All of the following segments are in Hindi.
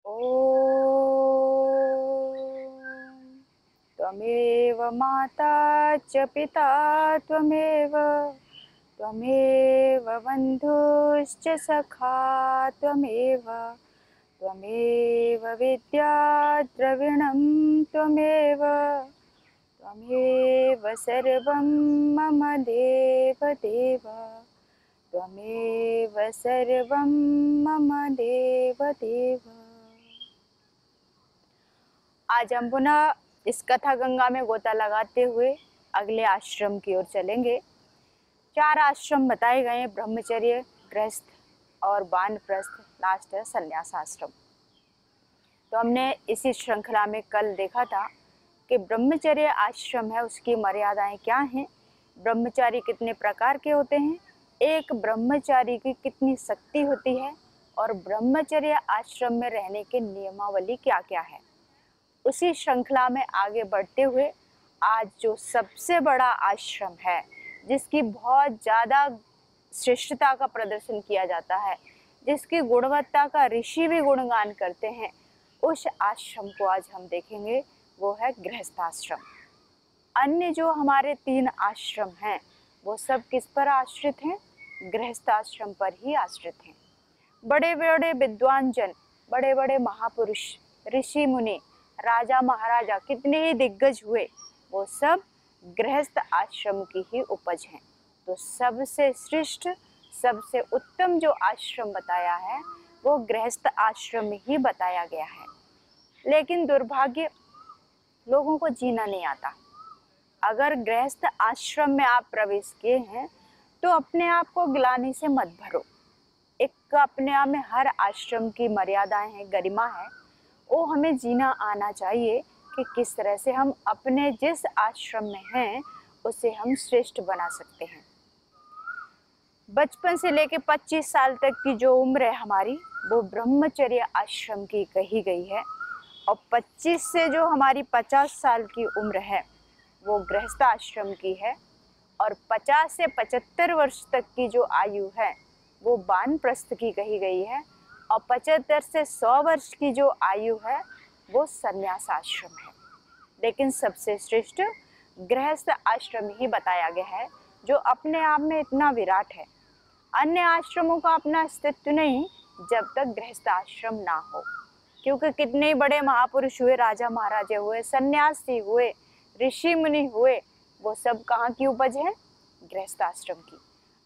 ॐ त्वमेव माता च पिता त्वमेव बन्धुश्च सखा त्वमेव विद्या द्रविणं त्वमेव सर्वं मम देवदेव त्वमेव सर्वं मम देवदेव। आज हम पुनः इस कथा गंगा में गोता लगाते हुए अगले आश्रम की ओर चलेंगे। 4 आश्रम बताए गए हैं, ब्रह्मचर्य, गृहस्थ और वानप्रस्थ, लास्ट है संन्यास आश्रम। तो हमने इसी श्रृंखला में कल देखा था कि ब्रह्मचर्य आश्रम है, उसकी मर्यादाएं क्या हैं, ब्रह्मचारी कितने प्रकार के होते हैं, एक ब्रह्मचारी की कितनी शक्ति होती है और ब्रह्मचर्य आश्रम में रहने के नियमावली क्या क्या है। उसी श्रृंखला में आगे बढ़ते हुए आज जो सबसे बड़ा आश्रम है, जिसकी बहुत ज़्यादा श्रेष्ठता का प्रदर्शन किया जाता है, जिसकी गुणवत्ता का ऋषि भी गुणगान करते हैं, उस आश्रम को आज हम देखेंगे। वो है गृहस्थाश्रम। अन्य जो हमारे 3 आश्रम हैं वो सब किस पर आश्रित हैं? गृहस्थाश्रम पर ही आश्रित हैं। बड़े बड़े विद्वान जन, बड़े बड़े महापुरुष, ऋषि मुनि, राजा महाराजा, कितने ही दिग्गज हुए, वो सब गृहस्थ आश्रम की ही उपज हैं। तो सबसे श्रेष्ठ, सबसे उत्तम जो आश्रम बताया है वो गृहस्थ आश्रम ही बताया गया है। लेकिन दुर्भाग्य, लोगों को जीना नहीं आता। अगर गृहस्थ आश्रम में आप प्रवेश किए हैं तो अपने आप को ग्लानि से मत भरो। एक अपने आप में हर आश्रम की मर्यादाएं हैं, गरिमा है, वो हमें जीना आना चाहिए कि किस तरह से हम अपने जिस आश्रम में हैं उसे हम श्रेष्ठ बना सकते हैं। बचपन से लेकर 25 साल तक की जो उम्र है हमारी, वो ब्रह्मचर्य आश्रम की कही गई है, और 25 से जो हमारी 50 साल की उम्र है वो गृहस्थ आश्रम की है, और 50 से 75 वर्ष तक की जो आयु है वो वानप्रस्थ की कही गई है, और 75 से 100 वर्ष की जो आयु है वो संन्यास आश्रम है। लेकिन सबसे श्रेष्ठ गृहस्थ आश्रम ही बताया गया है, जो अपने आप में इतना विराट है। अन्य आश्रमों का अपना अस्तित्व नहीं जब तक गृहस्थ आश्रम ना हो, क्योंकि कितने बड़े महापुरुष हुए, राजा महाराजा हुए, सन्यासी हुए, ऋषि मुनि हुए, वो सब कहाँ की उपज है? गृहस्थ आश्रम की।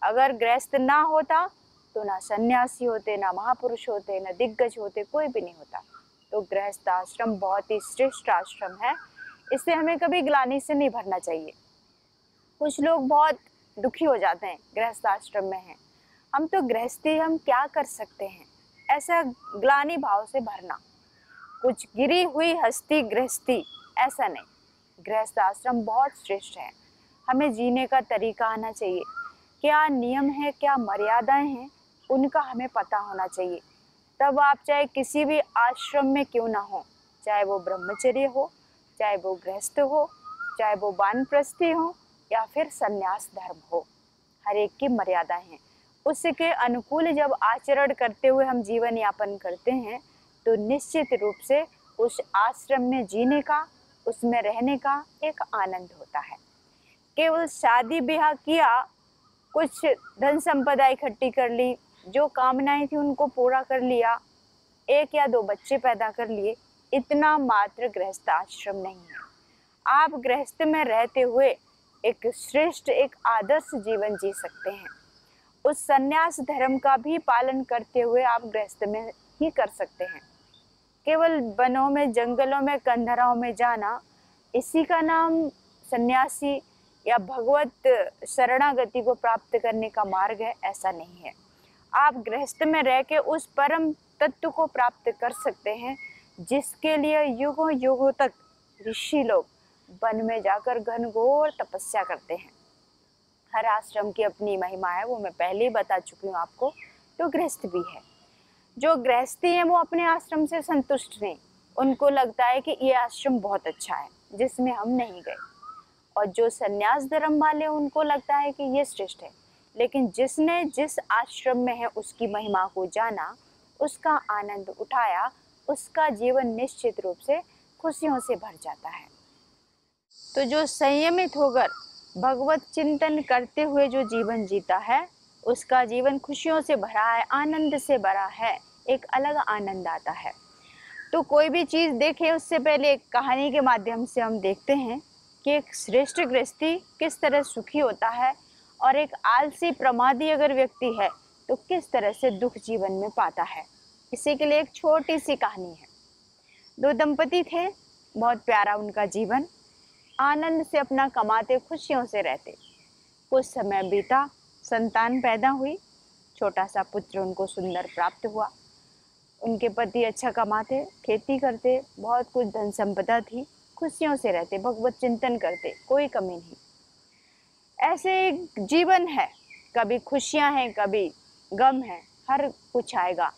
अगर गृहस्थ ना होता तो ना सन्यासी होते, ना महापुरुष होते, ना दिग्गज होते, कोई भी नहीं होता। तो गृहस्थ आश्रम बहुत ही श्रेष्ठ आश्रम है, इससे हमें कभी ग्लानि से नहीं भरना चाहिए। कुछ लोग बहुत दुखी हो जाते हैं, गृहस्थ आश्रम में हैं, हम तो गृहस्थी, हम क्या कर सकते हैं, ऐसा ग्लानि भाव से भरना। कुछ गिरी हुई हस्ती गृहस्थी, ऐसा नहीं। गृहस्थ आश्रम बहुत श्रेष्ठ है, हमें जीने का तरीका आना चाहिए, क्या नियम है, क्या मर्यादाएं हैं, उनका हमें पता होना चाहिए। तब आप चाहे किसी भी आश्रम में क्यों ना हो, चाहे वो ब्रह्मचर्य हो, चाहे वो गृहस्थ हो, चाहे वो वानप्रस्थी हो या फिर संन्यास धर्म हो, हर एक की मर्यादाएं हैं। उसके अनुकूल जब आचरण करते हुए हम जीवन यापन करते हैं तो निश्चित रूप से उस आश्रम में जीने का, उसमें रहने का एक आनंद होता है। केवल शादी ब्याह किया, कुछ धन संपदा इकट्ठी कर ली, जो कामनाएं थी उनको पूरा कर लिया, 1 या 2 बच्चे पैदा कर लिए, इतना मात्र गृहस्थ आश्रम नहीं है। आप गृहस्थ में रहते हुए एक श्रेष्ठ, एक आदर्श जीवन जी सकते हैं। उस संन्यास धर्म का भी पालन करते हुए आप गृहस्थ में ही कर सकते हैं। केवल वनों में, जंगलों में, कंदराओं में जाना, इसी का नाम सन्यासी या भगवत शरणागति को प्राप्त करने का मार्ग है, ऐसा नहीं है। आप गृहस्थ में रह के उस परम तत्व को प्राप्त कर सकते हैं, जिसके लिए युगों युगों तक ऋषि लोग वन में जाकर घनघोर तपस्या करते हैं। हर आश्रम की अपनी महिमा है, वो मैं पहले ही बता चुकी हूँ आपको। तो गृहस्थ भी है, जो गृहस्थी है वो अपने आश्रम से संतुष्ट नहीं, उनको लगता है कि ये आश्रम बहुत अच्छा है जिसमें हम नहीं गए, और जो संन्यास धर्म वाले उनको लगता है कि ये श्रेष्ठ है। लेकिन जिसने जिस आश्रम में है उसकी महिमा को जाना, उसका आनंद उठाया, उसका जीवन निश्चित रूप से खुशियों से भर जाता है। तो जो संयमित होकर भगवत चिंतन करते हुए जो जीवन जीता है, उसका जीवन खुशियों से भरा है, आनंद से भरा है, एक अलग आनंद आता है। तो कोई भी चीज़ देखें उससे पहले एक कहानी के माध्यम से हम देखते हैं कि एक श्रेष्ठ गृहस्थी किस तरह सुखी होता है और एक आलसी प्रमादी अगर व्यक्ति है तो किस तरह से दुख जीवन में पाता है। इसी के लिए एक छोटी सी कहानी है। दो दंपति थे, बहुत प्यारा उनका जीवन, आनंद से अपना कमाते, खुशियों से रहते। कुछ समय बीता, संतान पैदा हुई, छोटा सा पुत्र उनको सुंदर प्राप्त हुआ। उनके पति अच्छा कमाते, खेती करते, बहुत कुछ धन संपदा थी, खुशियों से रहते, भगवत चिंतन करते, कोई कमी नहीं। ऐसे एक जीवन है, कभी खुशियां हैं, कभी गम है, हर कुछ आएगा।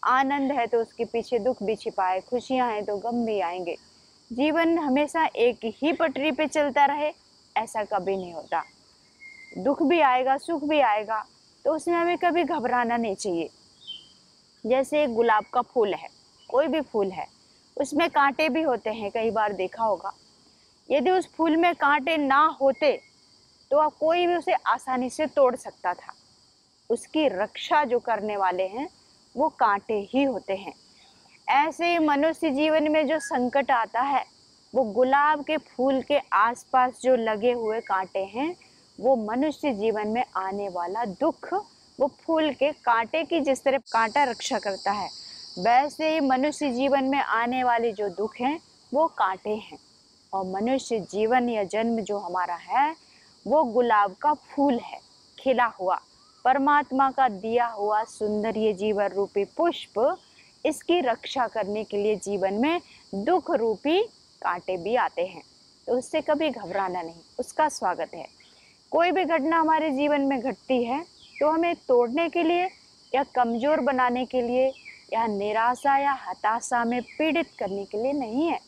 आनंद है तो उसके पीछे दुख भी छिपा है, खुशियां हैं तो गम भी आएंगे। जीवन हमेशा एक ही पटरी पे चलता रहे ऐसा कभी नहीं होता। दुख भी आएगा, सुख भी आएगा, तो उसमें हमें कभी घबराना नहीं चाहिए। जैसे एक गुलाब का फूल है, कोई भी फूल है, उसमें कांटे भी होते हैं, कई बार देखा होगा। यदि उस फूल में कांटे ना होते तो कोई भी उसे आसानी से तोड़ सकता था। उसकी रक्षा जो करने वाले हैं वो कांटे ही होते हैं। ऐसे ही मनुष्य जीवन में जो संकट आता है, वो गुलाब के फूल के आसपास जो लगे हुए कांटे हैं, वो मनुष्य जीवन में आने वाला दुख, वो फूल के कांटे की जिस तरह कांटा रक्षा करता है, वैसे ही मनुष्य जीवन में आने वाले जो दुख हैं वो कांटे हैं। और मनुष्य जीवन या जन्म जो हमारा है वो गुलाब का फूल है, खिला हुआ, परमात्मा का दिया हुआ सुंदर ये जीवन रूपी पुष्प। इसकी रक्षा करने के लिए जीवन में दुख रूपी कांटे भी आते हैं, तो उससे कभी घबराना नहीं, उसका स्वागत है। कोई भी घटना हमारे जीवन में घटती है तो हमें तोड़ने के लिए या कमजोर बनाने के लिए या निराशा या हताशा में पीड़ित करने के लिए नहीं है।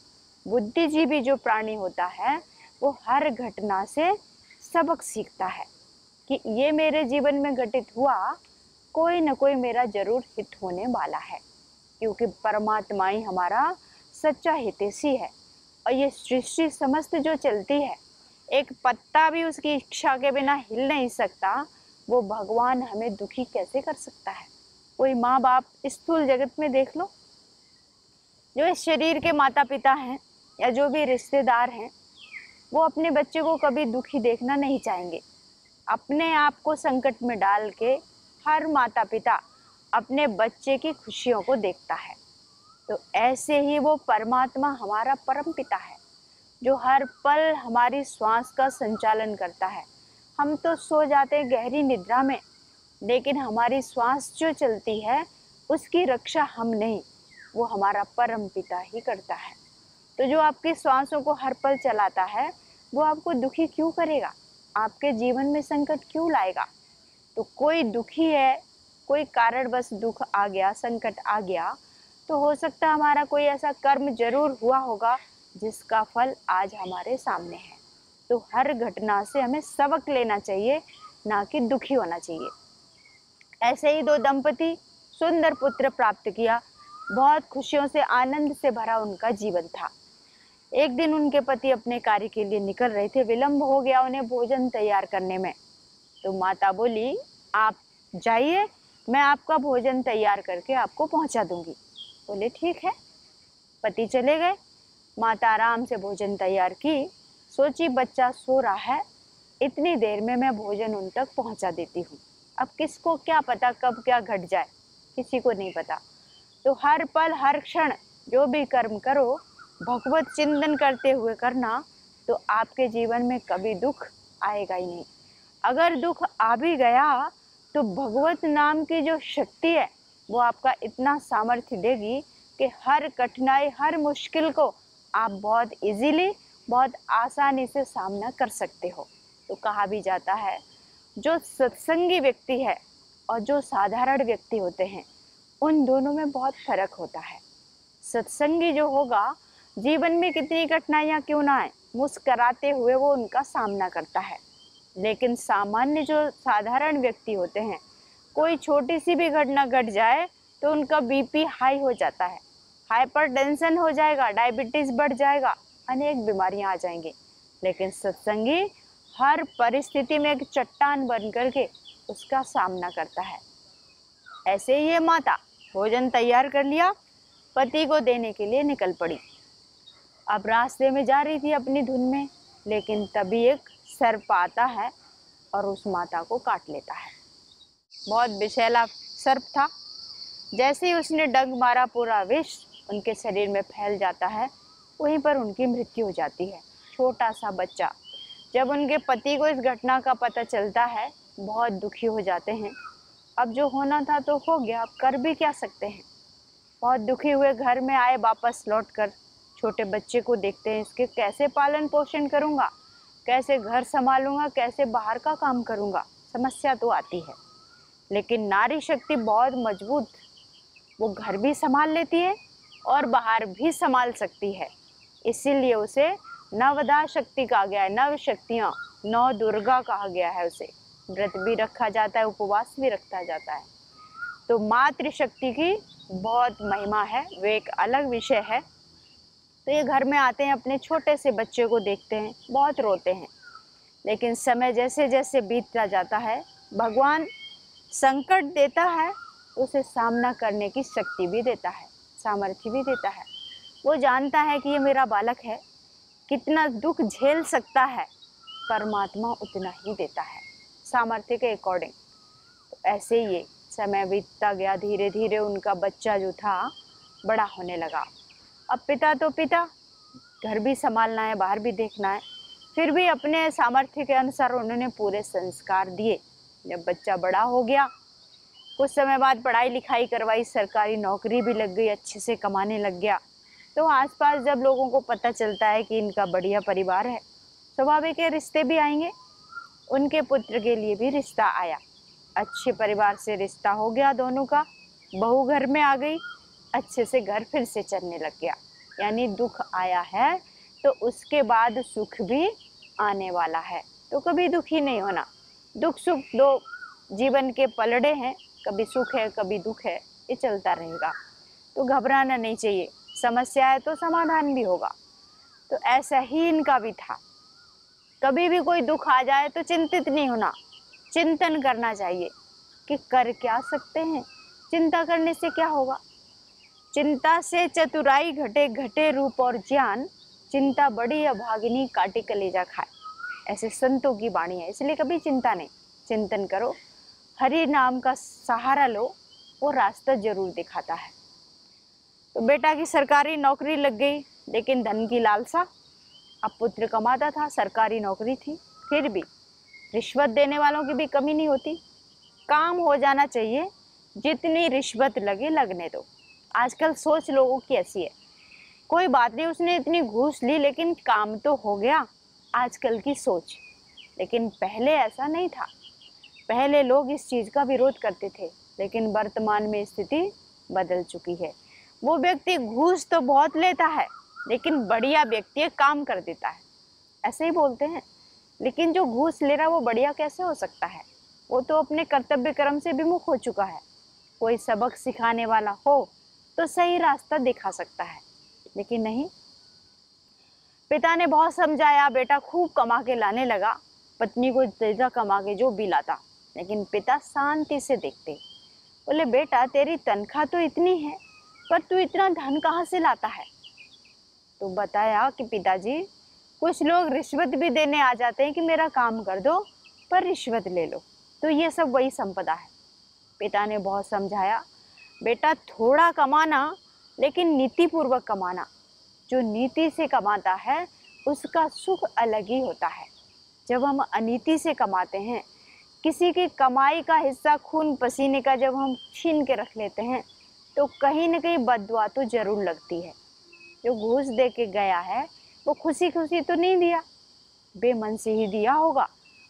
बुद्धिजीवी जो प्राणी होता है वो हर घटना से सबक सीखता है कि ये मेरे जीवन में घटित हुआ, कोई न कोई मेरा जरूर हित होने वाला है, क्योंकि परमात्मा ही हमारा सच्चा हितैषी है। और ये सृष्टि समस्त जो चलती है, एक पत्ता भी उसकी इच्छा के बिना हिल नहीं सकता, वो भगवान हमें दुखी कैसे कर सकता है। कोई माँ बाप स्थूल जगत में देख लो, जो इस शरीर के माता पिता हैं या जो भी रिश्तेदार हैं, वो अपने बच्चे को कभी दुखी देखना नहीं चाहेंगे। अपने आप को संकट में डाल के हर माता पिता अपने बच्चे की खुशियों को देखता है। तो ऐसे ही वो परमात्मा हमारा परम पिता है, जो हर पल हमारी श्वास का संचालन करता है। हम तो सो जाते हैं गहरी निद्रा में, लेकिन हमारी श्वास जो चलती है उसकी रक्षा हम नहीं, वो हमारा परम पिता ही करता है। तो जो आपकी श्वासों को हर पल चलाता है वो आपको दुखी क्यों करेगा, आपके जीवन में संकट क्यों लाएगा। तो कोई दुखी है, कोई कारणवश दुख आ गया, संकट आ गया, तो हो सकता है हमारा कोई ऐसा कर्म जरूर हुआ होगा जिसका फल आज हमारे सामने है। तो हर घटना से हमें सबक लेना चाहिए, ना कि दुखी होना चाहिए। ऐसे ही दो दंपति सुंदर पुत्र प्राप्त किया, बहुत खुशियों से, आनंद से भरा उनका जीवन था। एक दिन उनके पति अपने कार्य के लिए निकल रहे थे, विलंब हो गया उन्हें भोजन तैयार करने में। तो माता बोली, आप जाइए, मैं आपका भोजन तैयार करके आपको पहुंचा दूंगी। बोले ठीक है। पति चले गए, माता आराम से भोजन तैयार की, सोची बच्चा सो रहा है, इतनी देर में मैं भोजन उन तक पहुंचा देती हूँ। अब किसको क्या पता कब क्या घट जाए, किसी को नहीं पता। तो हर पल हर क्षण जो भी कर्म करो भगवत चिंतन करते हुए करना, तो आपके जीवन में कभी दुख आएगा ही नहीं। अगर दुख आ भी गया तो भगवत नाम की जो शक्ति है वो आपका इतना सामर्थ्य देगी कि हर कठिनाई, हर मुश्किल को आप बहुत इजीली, बहुत आसानी से सामना कर सकते हो। तो कहा भी जाता है जो सत्संगी व्यक्ति है और जो साधारण व्यक्ति होते हैं उन दोनों में बहुत फर्क होता है। सत्संगी जो होगा जीवन में कितनी कठिनाइयाँ क्यों ना आए, मुस्कराते हुए वो उनका सामना करता है। लेकिन सामान्य जो साधारण व्यक्ति होते हैं, कोई छोटी सी भी घटना घट जाए तो उनका बीपी हाई हो जाता है, हाइपरटेंशन हो जाएगा, डायबिटीज बढ़ जाएगा, अनेक बीमारियां आ जाएंगी। लेकिन सत्संगी हर परिस्थिति में एक चट्टान बन करके उसका सामना करता है। ऐसे ही ये माता भोजन तैयार कर लिया, पति को देने के लिए निकल पड़ी। अब रास्ते में जा रही थी अपनी धुन में, लेकिन तभी एक सर्प आता है और उस माता को काट लेता है। बहुत विषैला सर्प था। जैसे ही उसने डंक मारा, पूरा विष उनके शरीर में फैल जाता है। वहीं पर उनकी मृत्यु हो जाती है। छोटा सा बच्चा। जब उनके पति को इस घटना का पता चलता है, बहुत दुखी हो जाते हैं। अब जो होना था तो हो गया, अब कर भी क्या सकते हैं। बहुत दुखी हुए घर में आए, वापस लौटकर छोटे बच्चे को देखते हैं। इसके कैसे पालन पोषण करूँगा, कैसे घर संभालूंगा, कैसे बाहर का काम करूँगा, समस्या तो आती है। लेकिन नारी शक्ति बहुत मजबूत, वो घर भी संभाल लेती है और बाहर भी संभाल सकती है। इसीलिए उसे नवदा शक्ति कहा गया है। नव शक्तियाँ, नौ दुर्गा कहा गया है उसे। व्रत भी रखा जाता है, उपवास भी रखा जाता है। तो मातृशक्ति की बहुत महिमा है, वो एक अलग विषय है। तो ये घर में आते हैं, अपने छोटे से बच्चे को देखते हैं, बहुत रोते हैं। लेकिन समय जैसे जैसे बीतता जाता है, भगवान संकट देता है, उसे सामना करने की शक्ति भी देता है, सामर्थ्य भी देता है। वो जानता है कि ये मेरा बालक है, कितना दुख झेल सकता है, परमात्मा उतना ही देता है, सामर्थ्य के अकॉर्डिंग। तो ऐसे ही समय बीतता गया, धीरे धीरे उनका बच्चा जो था बड़ा होने लगा। अब पिता तो पिता, घर भी संभालना है, बाहर भी देखना है, फिर भी अपने सामर्थ्य के अनुसार उन्होंने पूरे संस्कार दिए। जब बच्चा बड़ा हो गया, कुछ समय बाद पढ़ाई लिखाई करवाई, सरकारी नौकरी भी लग गई, अच्छे से कमाने लग गया। तो आसपास जब लोगों को पता चलता है कि इनका बढ़िया परिवार है, स्वाभाविक है रिश्ते भी आएंगे। उनके पुत्र के लिए भी रिश्ता आया, अच्छे परिवार से रिश्ता हो गया दोनों का। बहू घर में आ गई, अच्छे से घर फिर से चलने लग गया। यानी दुख आया है तो उसके बाद सुख भी आने वाला है, तो कभी दुखी नहीं होना। दुख सुख दो जीवन के पलड़े हैं, कभी सुख है कभी दुख है, ये चलता रहेगा। तो घबराना नहीं चाहिए, समस्या है तो समाधान भी होगा। तो ऐसा ही इनका भी था। कभी भी कोई दुख आ जाए तो चिंतित नहीं होना, चिंतन करना चाहिए कि कर क्या सकते हैं, चिंता करने से क्या होगा। चिंता से चतुराई घटे, घटे रूप और ज्ञान, चिंता बड़ी अभागिनी काटी कलेजा खाए। ऐसे संतों की वाणी है। इसलिए कभी चिंता नहीं, चिंतन करो, हरि नाम का सहारा लो, वो रास्ता जरूर दिखाता है। तो बेटा की सरकारी नौकरी लग गई, लेकिन धन की लालसा। अब पुत्र कमाता था, सरकारी नौकरी थी, फिर भी रिश्वत देने वालों की भी कमी नहीं होती। काम हो जाना चाहिए, जितनी रिश्वत लगे लगने दो। आजकल सोच लोगों की ऐसी है, कोई बात नहीं उसने इतनी घूस ली लेकिन काम तो हो गया, आजकल की सोच। लेकिन पहले ऐसा नहीं था, पहले लोग इस चीज़ का विरोध करते थे। लेकिन वर्तमान में स्थिति बदल चुकी है। वो व्यक्ति घूस तो बहुत लेता है, लेकिन बढ़िया व्यक्ति काम कर देता है, ऐसे ही बोलते हैं। लेकिन जो घूस ले रहा है वो बढ़िया कैसे हो सकता है? वो तो अपने कर्तव्य कर्म से विमुख हो चुका है। कोई सबक सिखाने वाला हो तो सही रास्ता दिखा सकता है, लेकिन नहीं। पिता ने बहुत समझाया, बेटा खूब कमा के लाने लगा, पत्नी को तेजा कमा के जो भी लाता। लेकिन पिता शांति से देखते, बोले बेटा तेरी तनख्वाह तो इतनी है, पर तू इतना धन कहाँ से लाता है? तो बताया कि पिताजी कुछ लोग रिश्वत भी देने आ जाते हैं कि मेरा काम कर दो पर रिश्वत ले लो, तो ये सब वही संपदा है। पिता ने बहुत समझाया, बेटा थोड़ा कमाना लेकिन नीतिपूर्वक कमाना। जो नीति से कमाता है उसका सुख अलग ही होता है। जब हम अनीति से कमाते हैं, किसी की कमाई का हिस्सा खून पसीने का जब हम छीन के रख लेते हैं, तो कहीं न कहीं बददुआ तो जरूर लगती है। जो घूस दे के गया है वो खुशी खुशी तो नहीं दिया, बेमन से ही दिया होगा।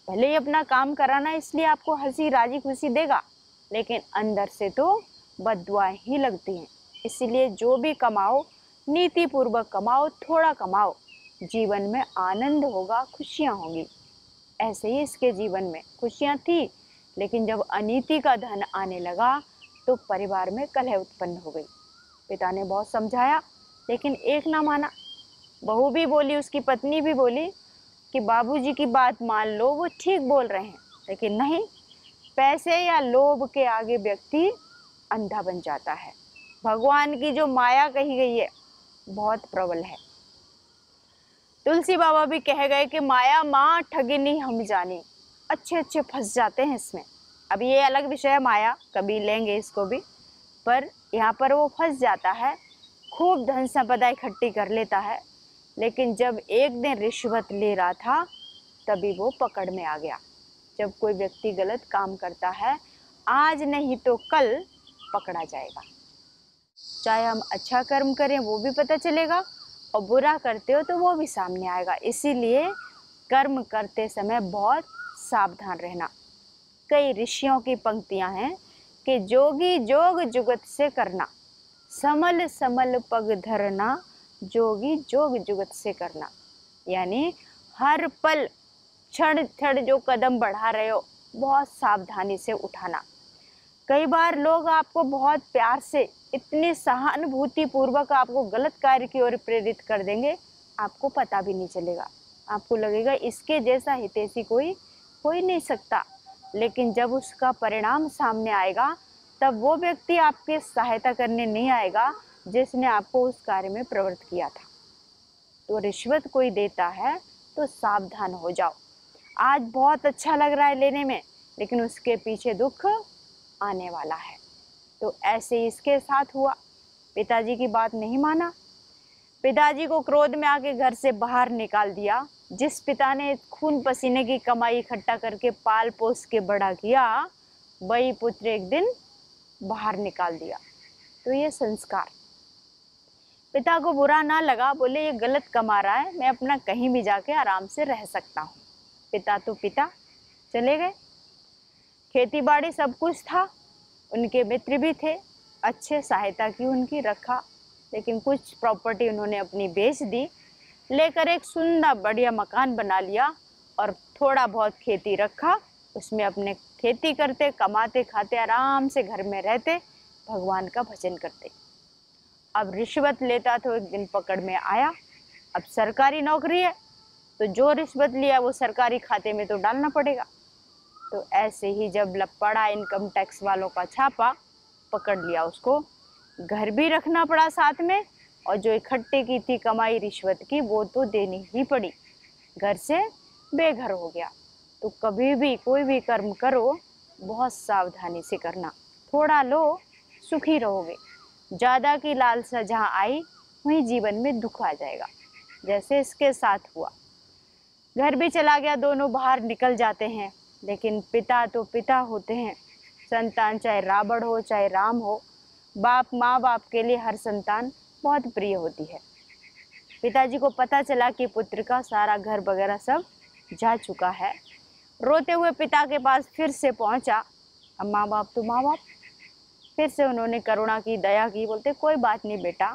भले ही अपना काम कराना इसलिए आपको हंसी राजी खुशी देगा, लेकिन अंदर से तो बददुआ ही लगती हैं। इसलिए जो भी कमाओ नीति पूर्वक कमाओ, थोड़ा कमाओ, जीवन में आनंद होगा, खुशियाँ होंगी। ऐसे ही इसके जीवन में खुशियाँ थी, लेकिन जब अनीति का धन आने लगा तो परिवार में कलह उत्पन्न हो गई। पिता ने बहुत समझाया लेकिन एक ना माना। बहू भी बोली, उसकी पत्नी भी बोली कि बाबूजी की बात मान लो, वो ठीक बोल रहे हैं। लेकिन नहीं, पैसे या लोभ के आगे व्यक्ति अंधा बन जाता है। भगवान की जो माया कही गई है बहुत प्रबल है। तुलसी बाबा भी कह गए कि माया माँ ठगिनी हम जानी। अच्छे अच्छे फंस जाते हैं इसमें। अब ये अलग विषय है, माया कभी लेंगे इसको भी, पर यहाँ पर वो फंस जाता है, खूब धन संपदा इकट्ठी कर लेता है। लेकिन जब एक दिन रिश्वत ले रहा था तभी वो पकड़ में आ गया। जब कोई व्यक्ति गलत काम करता है, आज नहीं तो कल पकड़ा जाएगा। चाहे हम अच्छा कर्म करें वो भी पता चलेगा, और बुरा करते हो तो वो भी सामने आएगा। इसीलिए कर्म करते समय बहुत सावधान रहना। कई ऋषियों की पंक्तियां हैं कि जोगी जोग जुगत से करना, समल समल पग धरना, जोगी जोग जुगत से करना। यानी हर पल क्षण क्षण जो कदम बढ़ा रहे हो बहुत सावधानी से उठाना। कई बार लोग आपको बहुत प्यार से, इतनी सहानुभूति पूर्वक आपको गलत कार्य की ओर प्रेरित कर देंगे, आपको पता भी नहीं चलेगा। आपको लगेगा इसके जैसा हितैषी कोई हो ही नहीं सकता। लेकिन जब उसका परिणाम सामने आएगा तब वो व्यक्ति आपकी सहायता करने नहीं आएगा जिसने आपको उस कार्य में प्रवृत्त किया था। तो रिश्वत कोई देता है तो सावधान हो जाओ। आज बहुत अच्छा लग रहा है लेने में, लेकिन उसके पीछे दुख आने वाला है। तो ऐसे इसके साथ हुआ। पिताजी की बात नहीं माना, पिताजी को क्रोध में आके घर से बाहर निकाल दिया। जिस पिता ने खून पसीने की कमाई इकट्ठा करके पाल पोस के बड़ा किया, वही पुत्र एक दिन बाहर निकाल दिया। तो ये संस्कार। पिता को बुरा ना लगा, बोले ये गलत कमा रहा है, मैं अपना कहीं भी जाके आराम से रह सकता हूँ। पिता तो पिता चले गए। खेती बाड़ी सब कुछ था, उनके मित्र भी थे, अच्छे सहायता की उनकी, रखा। लेकिन कुछ प्रॉपर्टी उन्होंने अपनी बेच दी, लेकर एक सुंदर बढ़िया मकान बना लिया और थोड़ा बहुत खेती रखा। उसमें अपने खेती करते, कमाते, खाते, आराम से घर में रहते, भगवान का भजन करते। अब रिश्वत लेता तो एक दिन पकड़ में आया। अब सरकारी नौकरी है तो जो रिश्वत लिया वो सरकारी खाते में तो डालना पड़ेगा। तो ऐसे ही जब पड़ा इनकम टैक्स वालों का छापा, पकड़ लिया उसको। घर भी रखना पड़ा साथ में, और जो इकट्ठे की थी कमाई रिश्वत की वो तो देनी ही पड़ी। घर से बेघर हो गया। तो कभी भी कोई भी कर्म करो बहुत सावधानी से करना। थोड़ा लो, सुखी रहोगे। ज़्यादा की लालसा जहाँ आई वहीं जीवन में दुख आ जाएगा, जैसे इसके साथ हुआ। घर भी चला गया, दोनों बाहर निकल जाते हैं। लेकिन पिता तो पिता होते हैं। संतान चाहे रावण हो चाहे राम हो, माँ बाप के लिए हर संतान बहुत प्रिय होती है। पिताजी को पता चला कि पुत्र का सारा घर वगैरह सब जा चुका है। रोते हुए पिता के पास फिर से पहुंचा। अब माँ बाप तो माँ बाप, फिर से उन्होंने करुणा की, दया की। बोलते कोई बात नहीं बेटा,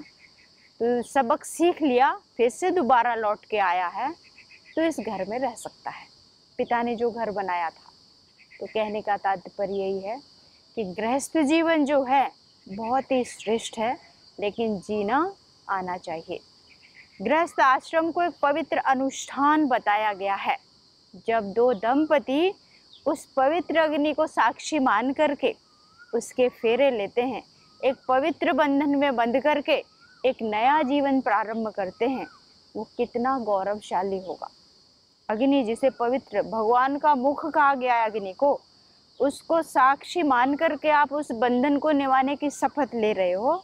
तो सबक सीख लिया, फिर से दोबारा लौट के आया है तो इस घर में रह सकता है। पिता ने जो घर बनाया था। तो कहने का तात्पर्य यही है कि गृहस्थ जीवन जो है बहुत ही श्रेष्ठ है, लेकिन जीना आना चाहिए। गृहस्थ आश्रम को एक पवित्र अनुष्ठान बताया गया है। जब दो दंपति उस पवित्र अग्नि को साक्षी मान करके उसके फेरे लेते हैं, एक पवित्र बंधन में बंध करके एक नया जीवन प्रारंभ करते हैं, वो कितना गौरवशाली होगा। अग्नि जिसे पवित्र भगवान का मुख कहा गया है अग्नि को, उसको साक्षी मान करके आप उस बंधन को निभाने की शपथ ले रहे हो,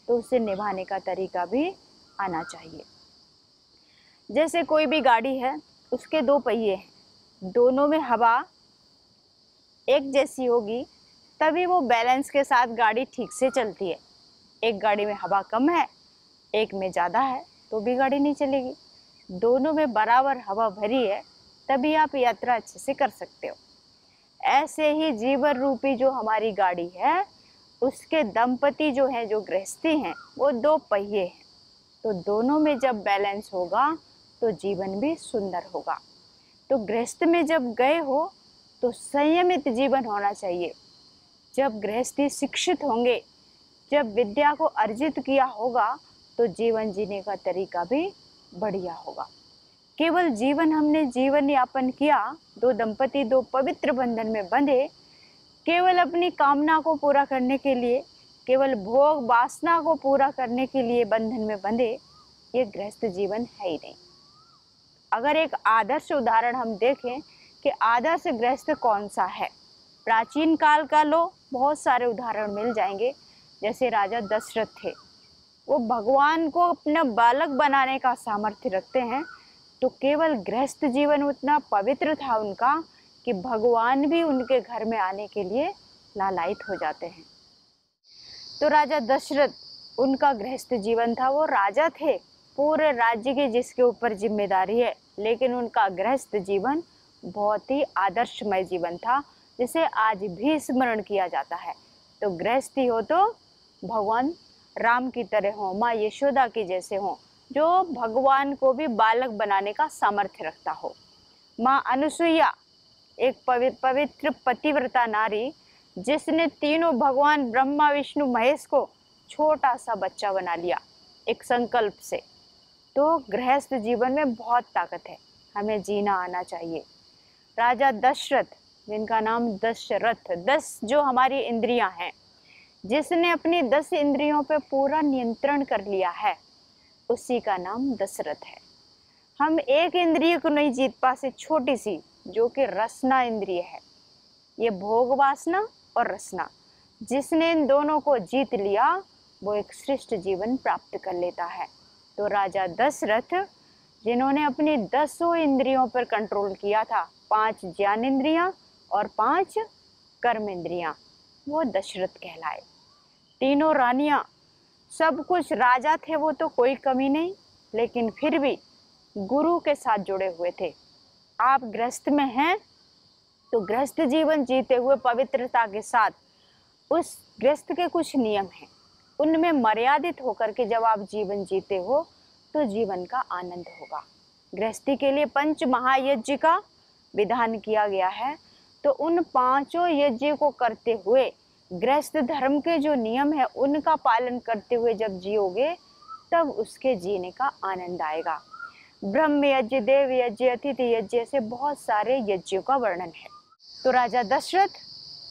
तो उसे निभाने का तरीका भी आना चाहिए। जैसे कोई भी गाड़ी है, उसके दो पहिए हैं, दोनों में हवा एक जैसी होगी तभी वो बैलेंस के साथ गाड़ी ठीक से चलती है। एक गाड़ी में हवा कम है, एक में ज़्यादा है, तो भी गाड़ी नहीं चलेगी। दोनों में बराबर हवा भरी है तभी आप यात्रा अच्छे से कर सकते हो। ऐसे ही जीवन रूपी जो हमारी गाड़ी है, उसके दंपति जो हैं, जो गृहस्थी हैं, वो दो पहिए हैं। तो दोनों में जब बैलेंस होगा तो जीवन भी सुंदर होगा। तो गृहस्थ में जब गए हो तो संयमित जीवन होना चाहिए। जब गृहस्थी शिक्षित होंगे जब विद्या को अर्जित किया होगा तो जीवन जीने का तरीका भी बढ़िया होगा। केवल हमने जीवन यापन किया, दो दंपति दो पवित्र बंधन में बंधे, केवल अपनी कामना को पूरा करने के लिए, केवल भोग वासना को पूरा करने के लिए बंधन में बंधे, ये गृहस्थ जीवन है ही नहीं। अगर एक आदर्श उदाहरण हम देखें कि आदर्श गृहस्थ कौन सा है, प्राचीन काल का लो, बहुत सारे उदाहरण मिल जाएंगे। जैसे राजा दशरथ थे, वो भगवान को अपना बालक बनाने का सामर्थ्य रखते हैं, तो केवल गृहस्थ जीवन उतना पवित्र था उनका कि भगवान भी उनके घर में आने के लिए लालायित हो जाते हैं। तो राजा दशरथ, उनका गृहस्थ जीवन था, वो राजा थे, पूरे राज्य की जिसके ऊपर जिम्मेदारी है, लेकिन उनका गृहस्थ जीवन बहुत ही आदर्शमय जीवन था, जिसे आज भी स्मरण किया जाता है। तो गृहस्थी हो तो भगवान राम की तरह हो, माँ यशोदा की जैसे हो, जो भगवान को भी बालक बनाने का सामर्थ्य रखता हो। माँ अनुसुईया एक पवित्र पतिव्रता नारी, जिसने तीनों भगवान ब्रह्मा विष्णु महेश को छोटा सा बच्चा बना लिया एक संकल्प से। तो गृहस्थ जीवन में बहुत ताकत है, हमें जीना आना चाहिए। राजा दशरथ, जिनका नाम दशरथ, 10 जो हमारी इंद्रियां हैं, जिसने अपनी 10 इंद्रियों पे पूरा नियंत्रण कर लिया है, उसी का नाम दशरथ है। हम एक इंद्रिय को नहीं जीत पाते, छोटी सी, जो कि रसना इंद्रिय है। ये भोग वासना और रसना, जिसने इन दोनों को जीत लिया वो एक श्रेष्ठ जीवन प्राप्त कर लेता है। तो राजा दशरथ, जिन्होंने अपनी 10 इंद्रियों पर कंट्रोल किया था, 5 ज्ञान इंद्रियां और 5 कर्म इंद्रियां, वो दशरथ कहलाए। तीनों रानियां, सब कुछ राजा थे वो, तो कोई कमी नहीं, लेकिन फिर भी गुरु के साथ जुड़े हुए थे। आप गृहस्थ में हैं तो गृहस्थ जीवन जीते हुए पवित्रता के साथ, उस गृहस्थ के कुछ नियम हैं, उनमें मर्यादित होकर के जब आप जीवन जीते हो तो जीवन का आनंद होगा। गृहस्थी के लिए 5 महायज्ञ का विधान किया गया है, तो उन 5 यज्ञ को करते हुए, गृहस्थ धर्म के जो नियम है उनका पालन करते हुए जब जियोगे, तब उसके जीने का आनंद आएगा। ब्रह्म यज्ञ, देव यज्ञ, अतिथि यज्ञ, ऐसे बहुत सारे यज्ञों का वर्णन है। तो राजा दशरथ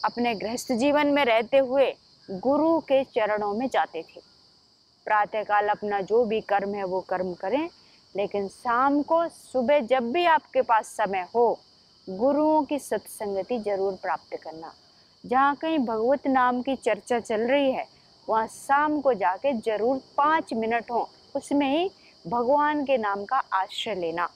अपने गृहस्थ जीवन में रहते हुए गुरु के चरणों में जाते थे। प्रातःकाल अपना जो भी कर्म है वो कर्म करें, लेकिन शाम को, सुबह जब भी आपके पास समय हो, गुरुओं की सत्संगति जरूर प्राप्त करना। जहाँ कहीं भगवत नाम की चर्चा चल रही है, वहाँ शाम को जाके जरूर 5 मिनट हो, उसमें ही भगवान के नाम का आश्रय लेना।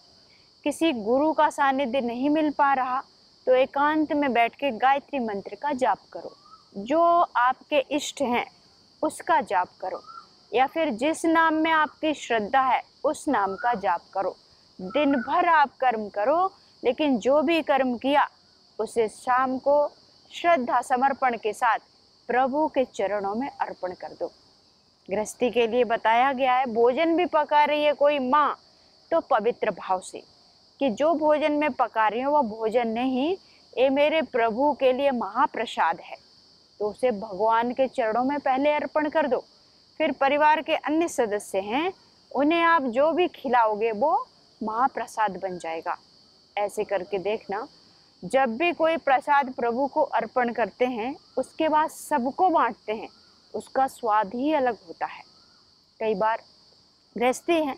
किसी गुरु का सानिध्य नहीं मिल पा रहा तो एकांत में बैठ के गायत्री मंत्र का जाप करो, जो आपके इष्ट हैं उसका जाप करो, या फिर जिस नाम में आपकी श्रद्धा है उस नाम का जाप करो। दिन भर आप कर्म करो, लेकिन जो भी कर्म किया उसे शाम को श्रद्धा समर्पण के साथ प्रभु के चरणों में अर्पण कर दो। गृहस्थी के लिए बताया गया है, भोजन भी पका रही है कोई माँ, तो पवित्र भाव से कि जो भोजन में पका रही हूँ वो भोजन नहीं, ये मेरे प्रभु के लिए महाप्रसाद है, तो उसे भगवान के चरणों में पहले अर्पण कर दो। फिर परिवार के अन्य सदस्य हैं, उन्हें आप जो भी खिलाओगे वो महाप्रसाद बन जाएगा। ऐसे करके देखना, जब भी कोई प्रसाद प्रभु को अर्पण करते हैं, उसके बाद सबको बांटते हैं, उसका स्वाद ही अलग होता है। कई बार गृहस्थी हैं,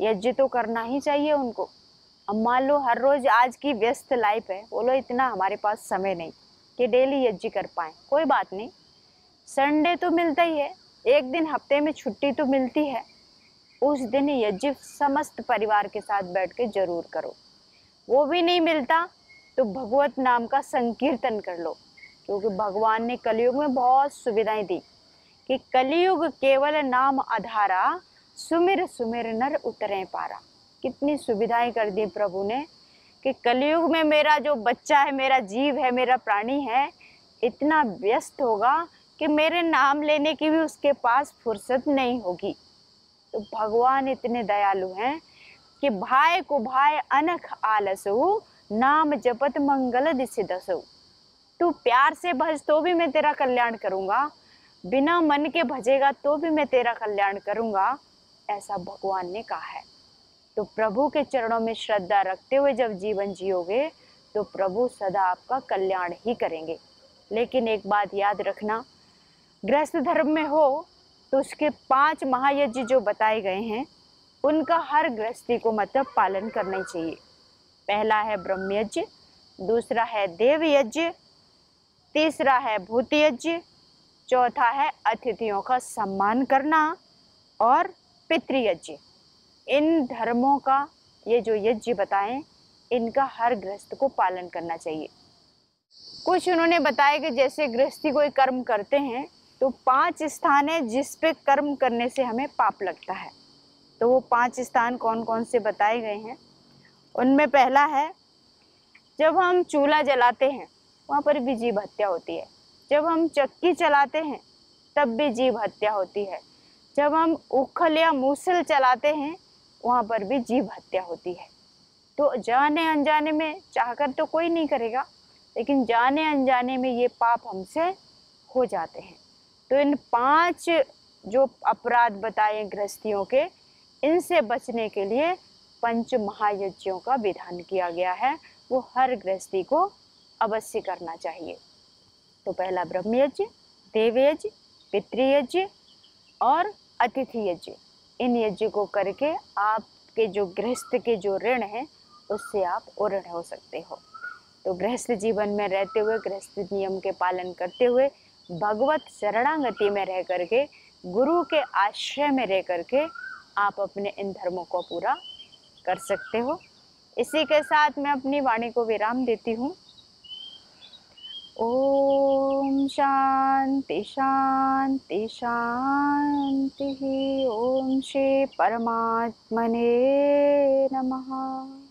यज्ञ तो करना ही चाहिए उनको। अब मान लो हर रोज आज की व्यस्त लाइफ है, बोलो इतना हमारे पास समय नहीं कि डेली यज्ञ कर पाए, कोई बात नहीं, संडे तो मिलता ही है, एक दिन हफ्ते में छुट्टी तो मिलती है, उस दिन यज्ञ समस्त परिवार के साथ बैठ के जरूर करो। वो भी नहीं मिलता तो भगवत नाम का संकीर्तन कर लो, क्योंकि भगवान ने कलयुग में बहुत सुविधाएं दी कि कलयुग केवल नाम आधारा, सुमिर सुमिर नर उतरे पारा। कितनी सुविधाएं कर दी प्रभु ने कि कलयुग में मेरा जो बच्चा है, मेरा जीव है, मेरा प्राणी है, इतना व्यस्त होगा कि मेरे नाम लेने की भी उसके पास फुर्सत नहीं होगी। तो भगवान इतने दयालु हैं कि भाई को भाई अनख आलसु, नाम जपत मंगल दिसि दसु। तू प्यार से भज तो भी मैं तेरा कल्याण करूंगा, बिना मन के भजेगा तो भी मैं तेरा कल्याण करूंगा, ऐसा भगवान ने कहा है। तो प्रभु के चरणों में श्रद्धा रखते हुए जब जीवन जियोगे तो प्रभु सदा आपका कल्याण ही करेंगे। लेकिन एक बात याद रखना, गृहस्थ धर्म में हो तो उसके 5 महायज्ञ जो बताए गए हैं उनका हर गृहस्थी को मतलब पालन करना ही चाहिए। पहला है ब्रह्म यज्ञ, दूसरा है देव यज्ञ, तीसरा है भूत यज्ञ, चौथा है अतिथियों का सम्मान करना और पितृयज्ञ। इन धर्मों का ये जो यज्ञ बताएं इनका हर गृहस्थ को पालन करना चाहिए। कुछ उन्होंने बताया कि जैसे गृहस्थी कोई कर्म करते हैं तो 5 स्थान है जिस पे कर्म करने से हमें पाप लगता है। तो वो 5 स्थान कौन कौन से बताए गए हैं, उनमें पहला है जब हम चूल्हा जलाते हैं वहाँ पर भी जीव हत्या होती है। जब हम चक्की चलाते हैं तब भी जीव हत्या होती है। जब हम उखल या मूसल चलाते हैं वहाँ पर भी जीव हत्या होती है। तो जाने अनजाने में, चाहकर तो कोई नहीं करेगा, लेकिन जाने अनजाने में ये पाप हमसे हो जाते हैं। तो इन 5 जो अपराध बताए गृहस्थियों के, इनसे बचने के लिए 5 महायज्ञों का विधान किया गया है, वो हर गृहस्थी को अवश्य करना चाहिए। तो पहला ब्रह्म यज्ञ, देव यज्ञ, पितृयज्ञ और अतिथि यज्ञ। इन यज्ञ को करके आपके जो गृहस्थ के जो ऋण है उससे आप उऋण हो सकते हो। तो गृहस्थ जीवन में रहते हुए, गृहस्थ नियम के पालन करते हुए, भगवत शरणागति में रह करके, गुरु के आश्रय में रह करके आप अपने इन धर्मों को पूरा कर सकते हो। इसी के साथ मैं अपनी वाणी को विराम देती हूँ। ओम शांति शांति शांति। ओम श्री परमात्मने नमः।